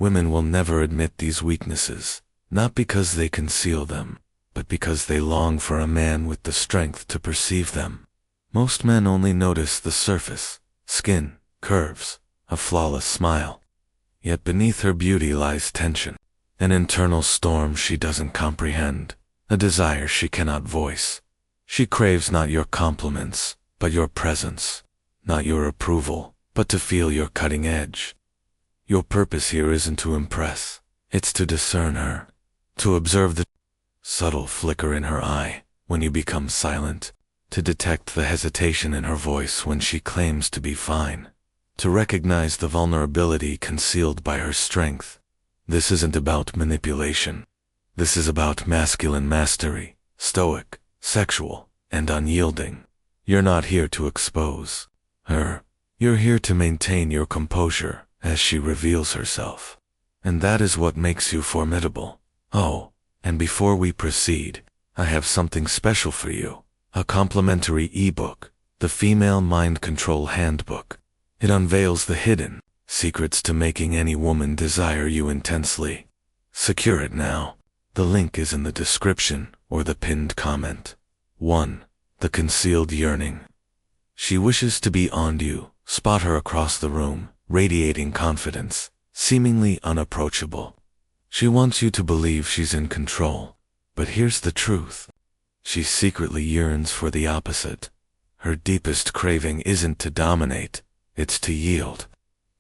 Women will never admit these weaknesses, not because they conceal them, but because they long for a man with the strength to perceive them. Most men only notice the surface, skin, curves, a flawless smile. Yet beneath her beauty lies tension, an internal storm she doesn't comprehend, a desire she cannot voice. She craves not your compliments, but your presence, not your approval, but to feel your cutting edge. Your purpose here isn't to impress, it's to discern her, to observe the subtle flicker in her eye when you become silent, to detect the hesitation in her voice when she claims to be fine, to recognize the vulnerability concealed by her strength. This isn't about manipulation. This is about masculine mastery, stoic, sexual, and unyielding. You're not here to expose her. You're here to maintain your composure as she reveals herself. And that is what makes you formidable. Oh, and before we proceed, I have something special for you. A complimentary ebook, the Female Mind Control Handbook. It unveils the hidden secrets to making any woman desire you intensely. Secure it now. The link is in the description or the pinned comment. 1. The concealed yearning. She wishes to be on you. Spot her across the room, radiating confidence, seemingly unapproachable. She wants you to believe she's in control. But here's the truth. She secretly yearns for the opposite. Her deepest craving isn't to dominate, it's to yield.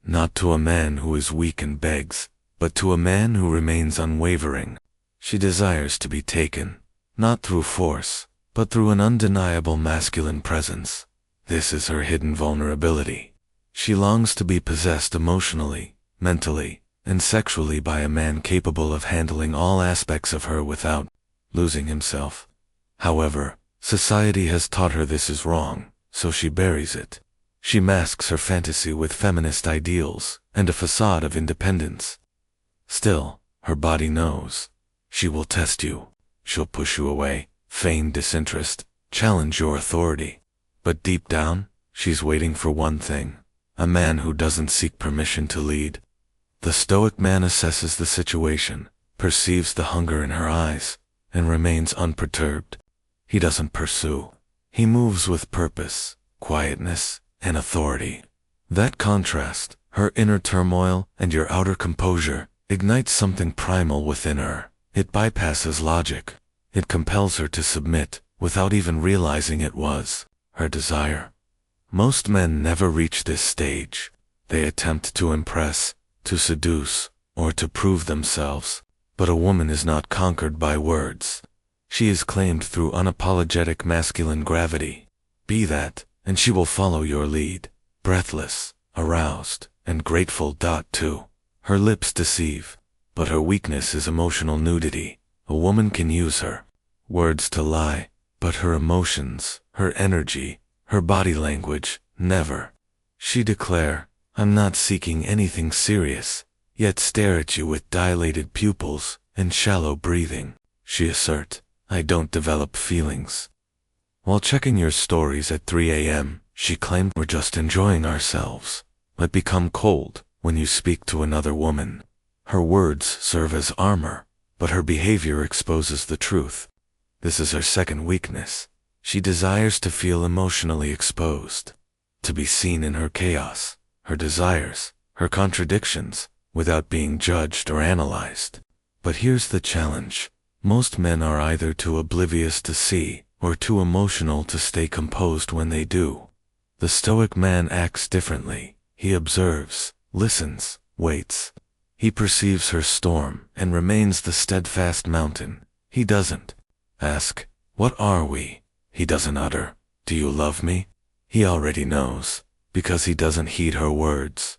Not to a man who is weak and begs, but to a man who remains unwavering. She desires to be taken, not through force, but through an undeniable masculine presence. This is her hidden vulnerability. She longs to be possessed emotionally, mentally, and sexually by a man capable of handling all aspects of her without losing himself. However, society has taught her this is wrong, so she buries it. She masks her fantasy with feminist ideals and a facade of independence. Still, her body knows. She will test you. She'll push you away, feign disinterest, challenge your authority. But deep down, she's waiting for one thing: a man who doesn't seek permission to lead. The Stoic man assesses the situation, perceives the hunger in her eyes, and remains unperturbed. He doesn't pursue. He moves with purpose, quietness, and authority. That contrast, her inner turmoil and your outer composure, ignites something primal within her. It bypasses logic. It compels her to submit, without even realizing it was her desire. Most men never reach this stage. They attempt to impress, to seduce, or to prove themselves. But a woman is not conquered by words. She is claimed through unapologetic masculine gravity. Be that, and she will follow your lead, breathless, aroused, and grateful. 2. Her lips deceive, but her weakness is emotional nudity. A woman can use her words to lie, but her emotions, her energy, her body language, never. She declare, I'm not seeking anything serious, yet stare at you with dilated pupils and shallow breathing. She assert, I don't develop feelings. While checking your stories at 3 a.m., she claimed we're just enjoying ourselves, but become cold when you speak to another woman. Her words serve as armor, but her behavior exposes the truth. This is her second weakness. She desires to feel emotionally exposed, to be seen in her chaos, her desires, her contradictions, without being judged or analyzed. But here's the challenge. Most men are either too oblivious to see, or too emotional to stay composed when they do. The Stoic man acts differently. He observes, listens, waits. He perceives her storm and remains the steadfast mountain. He doesn't ask, what are we? He doesn't utter, do you love me? He already knows, because he doesn't heed her words.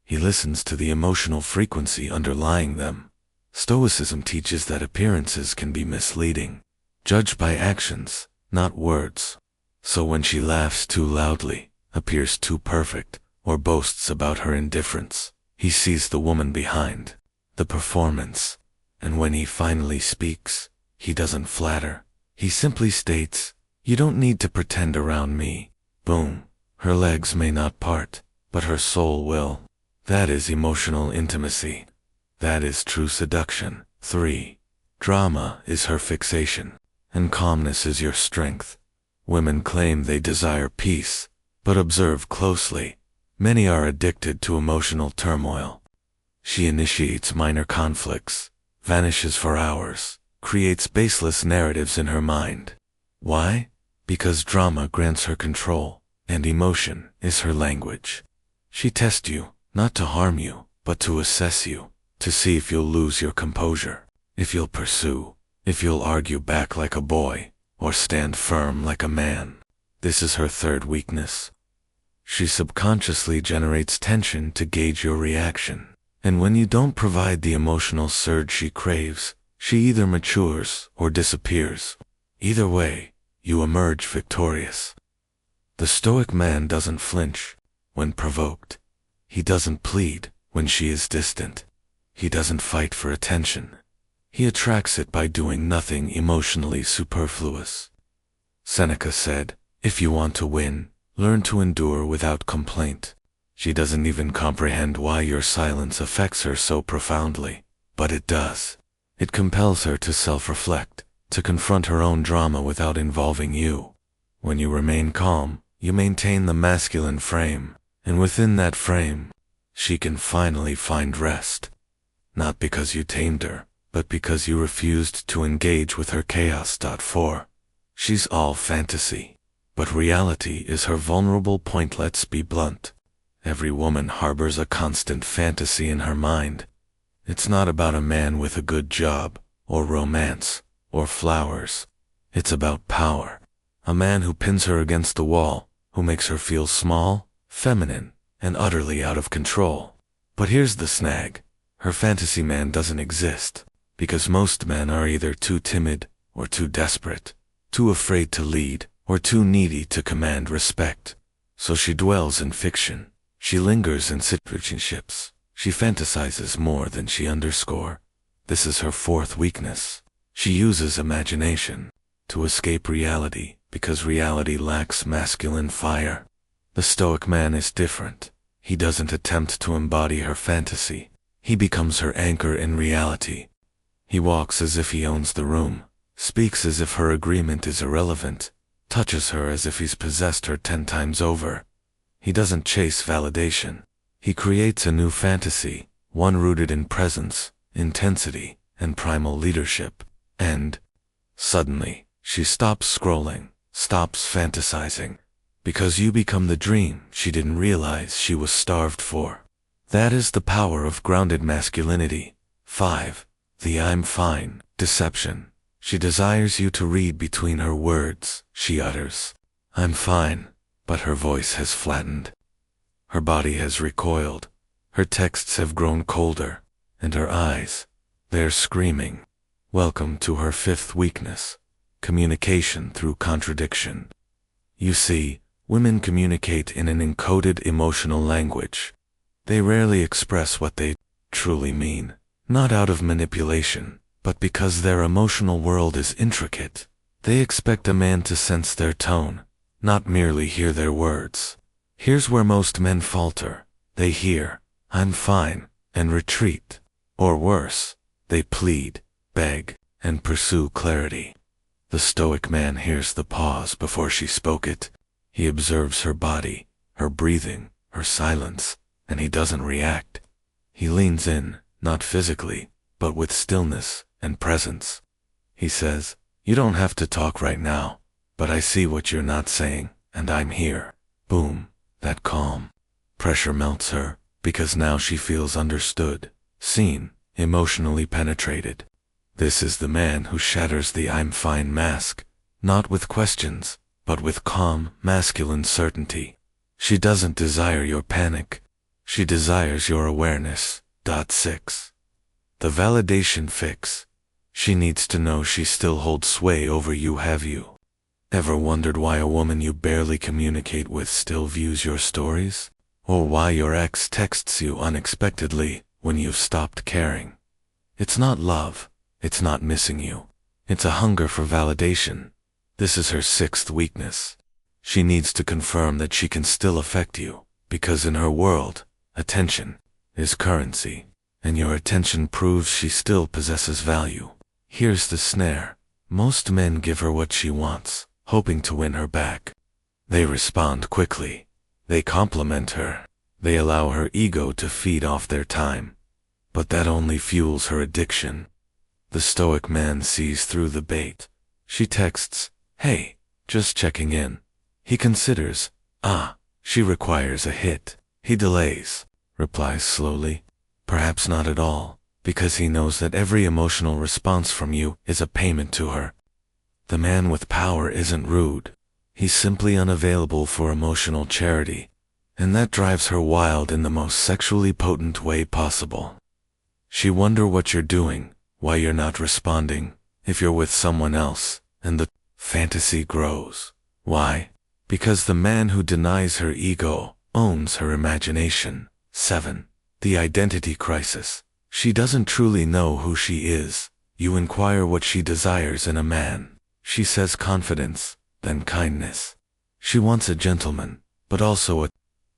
He listens to the emotional frequency underlying them. Stoicism teaches that appearances can be misleading, judged by actions, not words. So when she laughs too loudly, appears too perfect, or boasts about her indifference, he sees the woman behind, the performance. And when he finally speaks, he doesn't flatter. He simply states, you don't need to pretend around me. Boom. Her legs may not part, but her soul will. That is emotional intimacy. That is true seduction. 3. Drama is her fixation, and calmness is your strength. Women claim they desire peace, but observe closely. Many are addicted to emotional turmoil. She initiates minor conflicts, vanishes for hours, creates baseless narratives in her mind. Why? Because drama grants her control, and emotion is her language. She tests you, not to harm you, but to assess you, to see if you'll lose your composure, if you'll pursue, if you'll argue back like a boy, or stand firm like a man. This is her third weakness. She subconsciously generates tension to gauge your reaction, and when you don't provide the emotional surge she craves, she either matures or disappears. Either way, you emerge victorious. The Stoic man doesn't flinch when provoked. He doesn't plead when she is distant. He doesn't fight for attention. He attracts it by doing nothing emotionally superfluous. Seneca said, "If you want to win, learn to endure without complaint." She doesn't even comprehend why your silence affects her so profoundly, but it does. It compels her to self-reflect, to confront her own drama without involving you. When you remain calm, you maintain the masculine frame, and within that frame, she can finally find rest. Not because you tamed her, but because you refused to engage with her chaos. 4. She's all fantasy, but reality is her vulnerable point. Let's be blunt. Every woman harbors a constant fantasy in her mind. It's not about a man with a good job, or romance, or flowers. It's about power. A man who pins her against the wall, who makes her feel small, feminine, and utterly out of control. But here's the snag. Her fantasy man doesn't exist, because most men are either too timid, or too desperate, too afraid to lead, or too needy to command respect. So she dwells in fiction. She lingers in situationships. She fantasizes more than she underscores. This is her fourth weakness. She uses imagination to escape reality because reality lacks masculine fire. The Stoic man is different. He doesn't attempt to embody her fantasy. He becomes her anchor in reality. He walks as if he owns the room, speaks as if her agreement is irrelevant, touches her as if he's possessed her 10 times over. He doesn't chase validation. He creates a new fantasy, one rooted in presence, intensity, and primal leadership. And suddenly, she stops scrolling, stops fantasizing, because you become the dream she didn't realize she was starved for. That is the power of grounded masculinity. 5. The I'm fine deception. She desires you to read between her words. She utters, "I'm fine," but her voice has flattened. Her body has recoiled. Her texts have grown colder, and her eyes, they're screaming. Welcome to her fifth weakness, communication through contradiction. You see, women communicate in an encoded emotional language. They rarely express what they truly mean, not out of manipulation, but because their emotional world is intricate. They expect a man to sense their tone, not merely hear their words. Here's where most men falter. They hear, "I'm fine," and retreat. Or worse, they plead, beg, and pursue clarity. The Stoic man hears the pause before she spoke it. He observes her body, her breathing, her silence, and he doesn't react. He leans in, not physically, but with stillness and presence. He says, "You don't have to talk right now, but I see what you're not saying, and I'm here." Boom, that calm. Pressure melts her, because now she feels understood, seen, emotionally penetrated. This is the man who shatters the "I'm fine" mask, not with questions, but with calm, masculine certainty. She doesn't desire your panic. She desires your awareness. 6. The validation fix. She needs to know she still holds sway over you. Have you ever wondered why a woman you barely communicate with still views your stories? Or why your ex texts you unexpectedly when you've stopped caring? It's not love. It's not missing you. It's a hunger for validation. This is her sixth weakness. She needs to confirm that she can still affect you, because in her world, attention is currency, and your attention proves she still possesses value. Here's the snare. Most men give her what she wants, hoping to win her back. They respond quickly. They compliment her. They allow her ego to feed off their time. But that only fuels her addiction. The Stoic man sees through the bait. She texts, "Hey, just checking in." He considers, she requires a hit. He delays, replies slowly, perhaps not at all, because he knows that every emotional response from you is a payment to her. The man with power isn't rude. He's simply unavailable for emotional charity, and that drives her wild in the most sexually potent way possible. She wonders what you're doing, why you're not responding, if you're with someone else, and the fantasy grows. Why? Because the man who denies her ego owns her imagination. 7. The identity crisis. She doesn't truly know who she is. You inquire what she desires in a man. She says confidence, then kindness. She wants a gentleman, but also a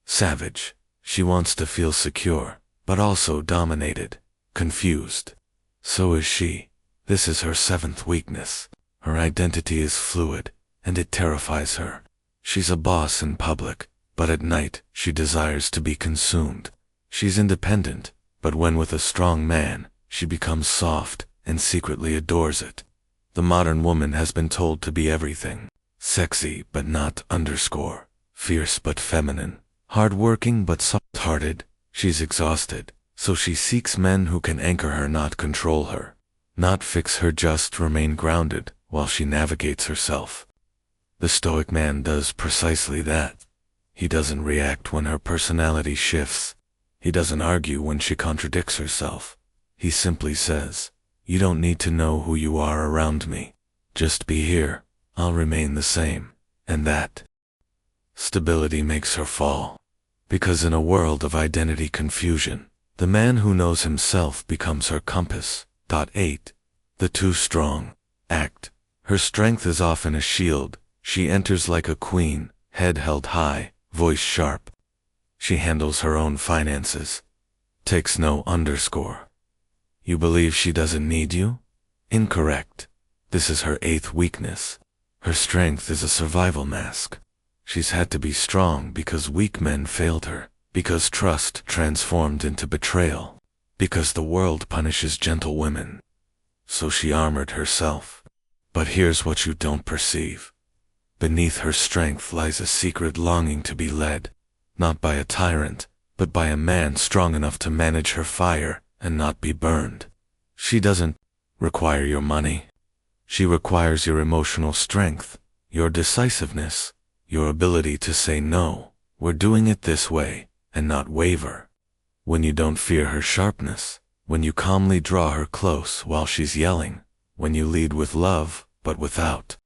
savage. She wants to feel secure, but also dominated, confused. So is she. This is her 7th weakness. Her identity is fluid, and it terrifies her. She's a boss in public, but at night she desires to be consumed. She's independent, but when with a strong man, she becomes soft and secretly adores it. The modern woman has been told to be everything. Sexy but not _, fierce but feminine, hard-working but soft-hearted. She's exhausted, so she seeks men who can anchor her, not control her. Not fix her, just remain grounded while she navigates herself. The Stoic man does precisely that. He doesn't react when her personality shifts. He doesn't argue when she contradicts herself. He simply says, "You don't need to know who you are around me. Just be here. I'll remain the same." And that stability makes her fall. Because in a world of identity confusion, the man who knows himself becomes her compass. 8. The too strong act. Her strength is often a shield. She enters like a queen, head held high, voice sharp. She handles her own finances. Takes no _. You believe she doesn't need you? Incorrect. This is her 8th weakness. Her strength is a survival mask. She's had to be strong because weak men failed her, because trust transformed into betrayal, because the world punishes gentle women. So she armored herself. But here's what you don't perceive. Beneath her strength lies a secret longing to be led, not by a tyrant, but by a man strong enough to manage her fire and not be burned. She doesn't require your money. She requires your emotional strength, your decisiveness, your ability to say no, we're doing it this way, and not waver. When you don't fear her sharpness, when you calmly draw her close while she's yelling, when you lead with love, but without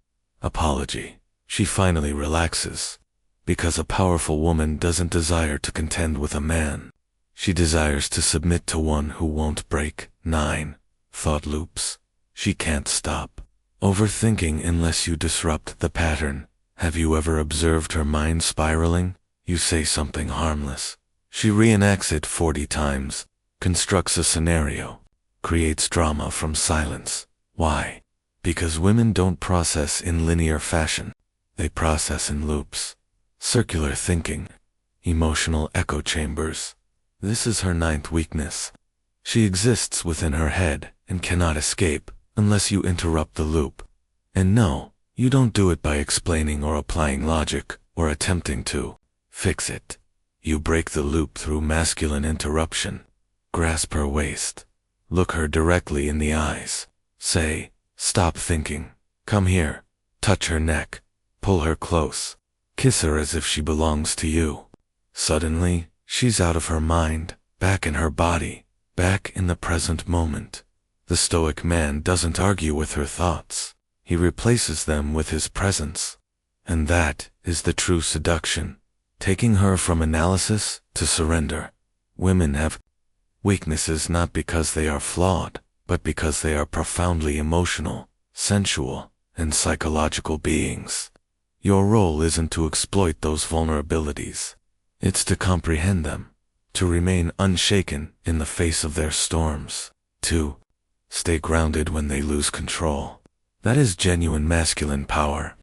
apology, she finally relaxes. Because a powerful woman doesn't desire to contend with a man. She desires to submit to one who won't break. 9. Thought loops. She can't stop overthinking unless you disrupt the pattern. Have you ever observed her mind spiraling? You say something harmless. She reenacts it 40 times, constructs a scenario, creates drama from silence. Why? Because women don't process in linear fashion. They process in loops. Circular thinking. Emotional echo chambers. This is her 9th weakness. She exists within her head and cannot escape unless you interrupt the loop. And no, you don't do it by explaining or applying logic or attempting to fix it. You break the loop through masculine interruption. Grasp her waist. Look her directly in the eyes. Say, "Stop thinking. Come here." Touch her neck. Pull her close. Kiss her as if she belongs to you. Suddenly, she's out of her mind, back in her body, back in the present moment. The Stoic man doesn't argue with her thoughts. He replaces them with his presence. And that is the true seduction, taking her from analysis to surrender. Women have weaknesses not because they are flawed, but because they are profoundly emotional, sensual, and psychological beings. Your role isn't to exploit those vulnerabilities. It's to comprehend them, to remain unshaken in the face of their storms. 2. Stay grounded when they lose control. That is genuine masculine power.